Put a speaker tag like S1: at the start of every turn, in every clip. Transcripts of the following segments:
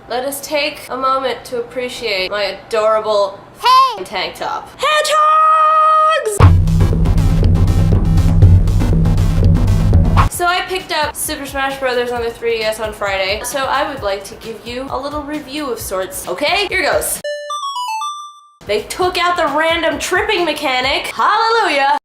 S1: let us take a moment to appreciate my adorable tank top. Hedgehogs! So I picked up Super Smash Bros. On the 3DS on Friday, so I would like to give you a little review of sorts. Okay, here goes. They took out the random tripping mechanic. Hallelujah!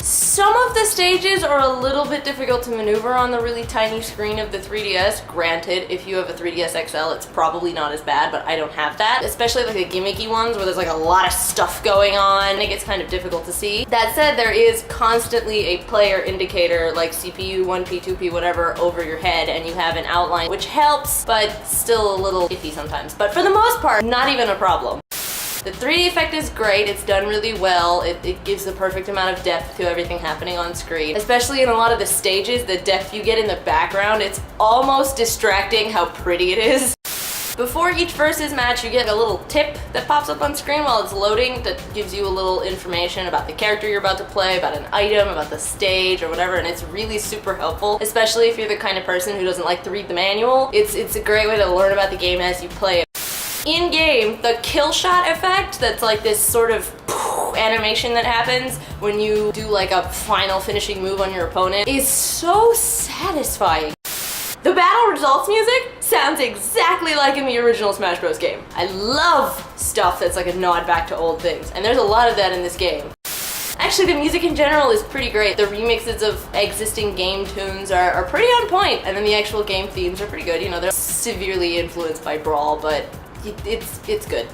S1: Some of the stages are a little bit difficult to maneuver on the really tiny screen of the 3DS. Granted, if you have a 3DS XL, it's probably not as bad, but I don't have that. Especially like the gimmicky ones where there's like a lot of stuff going on. It gets kind of difficult to see. That said, there is constantly a player indicator like CPU, 1P, 2P, whatever, over your head, and you have an outline, which helps, but still a little iffy sometimes. But for the most part, not even a problem. The 3D effect is great, it's done really well, it gives the perfect amount of depth to everything happening on screen. Especially in a lot of the stages, the depth you get in the background, it's almost distracting how pretty it is. Before each versus match, you get a little tip that pops up on screen while it's loading that gives you a little information about the character you're about to play, about an item, about the stage, or whatever, and it's really super helpful, especially if you're the kind of person who doesn't like to read the manual. It's a great way to learn about the game as you play it. In-game, the kill shot effect, that's like this sort of animation that happens when you do like a final finishing move on your opponent, is so satisfying. The battle results music sounds exactly like in the original Smash Bros. Game. I love stuff that's like a nod back to old things, and there's a lot of that in this game. Actually, the music in general is pretty great. The remixes of existing game tunes are pretty on point, and then the actual game themes are pretty good. You know, they're severely influenced by Brawl, but it's good.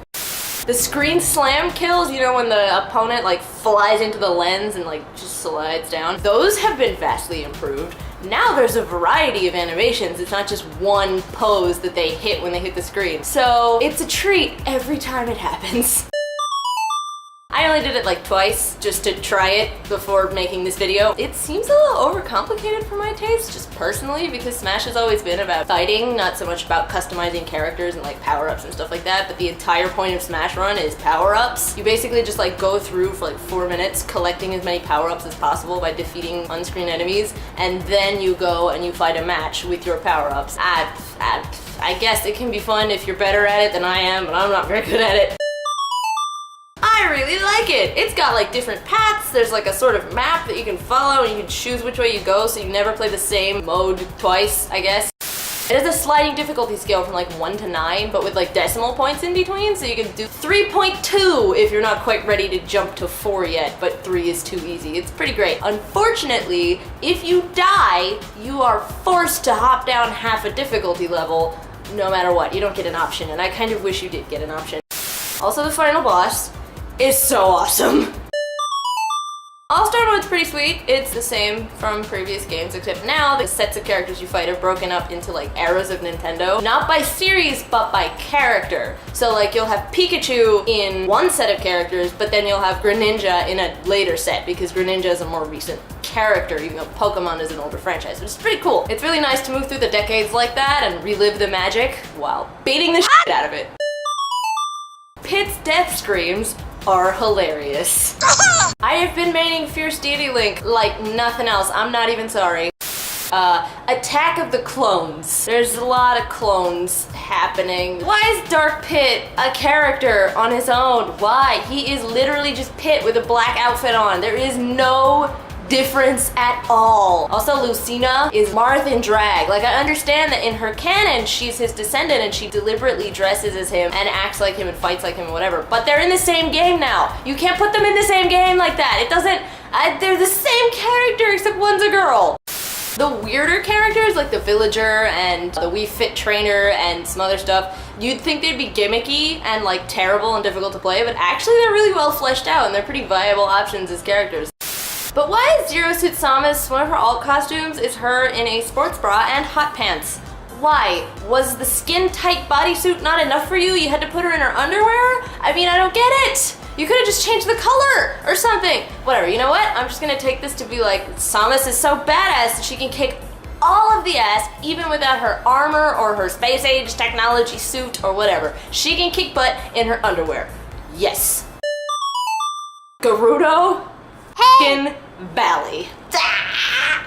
S1: The screen slam kills, you know, when the opponent like flies into the lens and like just slides down, those have been vastly improved. Now there's a variety of animations. It's not just one pose that they hit when they hit the screen. So it's a treat every time it happens. I only did it like twice just to try it before making this video. It seems a little overcomplicated for my taste, just personally, because Smash has always been about fighting, not so much about customizing characters and like power-ups and stuff like that, but the entire point of Smash Run is power-ups. You basically just like go through for like 4 minutes collecting as many power-ups as possible by defeating on-screen enemies, and then you go and you fight a match with your power-ups. I guess it can be fun if you're better at it than I am, but I'm not very good at it. I really like it. It's got like different paths. There's like a sort of map that you can follow and you can choose which way you go, so you never play the same mode twice, I guess. It has a sliding difficulty scale from like 1 to 9, but with like decimal points in between, so you can do 3.2 if you're not quite ready to jump to 4 yet, but 3 is too easy. It's pretty great. Unfortunately, if you die, you are forced to hop down half a difficulty level no matter what. You don't get an option, and I kind of wish you did get an option. Also, the final boss is so awesome. All-Star mode's pretty sweet. It's the same from previous games, except now the sets of characters you fight are broken up into like eras of Nintendo. Not by series, but by character. So like you'll have Pikachu in one set of characters, but then you'll have Greninja in a later set, because Greninja is a more recent character, even though Pokemon is an older franchise, which is pretty cool. It's really nice to move through the decades like that and relive the magic while beating the shit out of it. Pit's death screams are hilarious. I have been maining Fierce Deity Link like nothing else. I'm not even sorry. Attack of the Clones. There's a lot of clones happening. Why is Dark Pit a character on his own? Why? He is literally just Pit with a black outfit on. There is no difference at all. Also, Lucina is Marth in drag. Like, I understand that in her canon, she's his descendant and she deliberately dresses as him and acts like him and fights like him and whatever, but they're in the same game now. You can't put them in the same game like that. It doesn't, they're the same character except one's a girl. The weirder characters, like the villager and the Wii Fit trainer and some other stuff, you'd think they'd be gimmicky and like terrible and difficult to play, but actually they're really well fleshed out and they're pretty viable options as characters. But why is Zero Suit Samus, one of her alt costumes, is her in a sports bra and hot pants? Why? Was the skin-tight bodysuit not enough for you? You had to put her in her underwear? I mean, I don't get it! You could have just changed the color or something! Whatever, you know what? I'm just gonna take this to be like, Samus is so badass that she can kick all of the ass even without her armor or her space-age technology suit or whatever. She can kick butt in her underwear. Yes. Gerudo? Hey. Bally.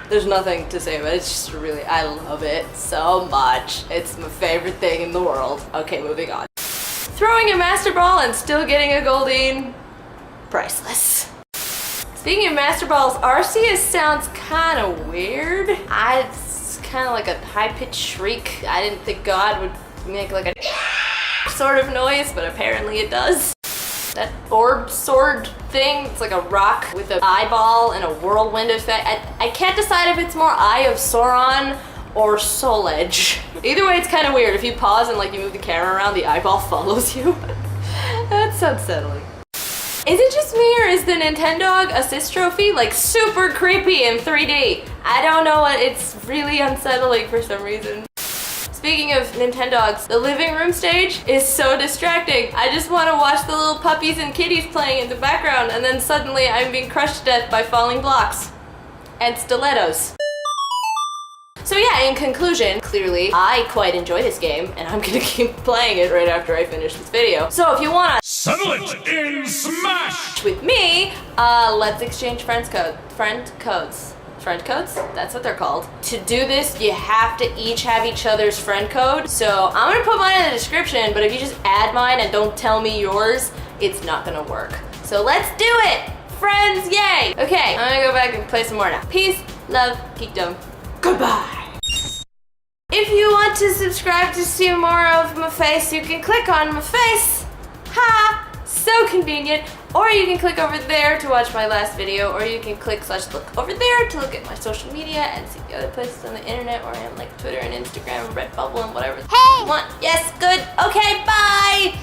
S1: There's nothing to say about it. It's just really, I love it so much. It's my favorite thing in the world. Okay, moving on. Throwing a master ball and still getting a Goldine, priceless. Speaking of master balls, Arceus sounds kind of weird. It's kind of like a high-pitched shriek. I didn't think God would make like a sort of noise, but apparently it does. That orb sword thing, it's like a rock with an eyeball and a whirlwind effect. I can't decide if it's more Eye of Sauron or Soul Edge. Either way, it's kind of weird. If you pause and like you move the camera around, the eyeball follows you. That's unsettling. Is it just me, or is the Nintendo Assist Trophy like super creepy in 3D? I don't know, it's really unsettling for some reason. Speaking of Nintendogs, the living room stage is so distracting. I just want to watch the little puppies and kitties playing in the background, and then suddenly I'm being crushed to death by falling blocks and stilettos. So yeah, in conclusion, clearly I quite enjoy this game, and I'm gonna keep playing it right after I finish this video. So if you wanna
S2: settle it in Smash
S1: with me, let's exchange friend codes. Friend codes? That's what they're called. To do this, you have to each have each other's friend code. So I'm gonna put mine in the description, but if you just add mine and don't tell me yours, it's not gonna work. So let's do it! Friends, yay! Okay, I'm gonna go back and play some more now. Peace, love, geekdom. Goodbye! If you want to subscribe to see more of my face, you can click on my face. Ha! So convenient. Or you can click over there to watch my last video, or you can click/look over there to look at my social media and see the other places on the internet where I am, like Twitter and Instagram, Redbubble, and whatever you want. Yes, good. Okay, bye!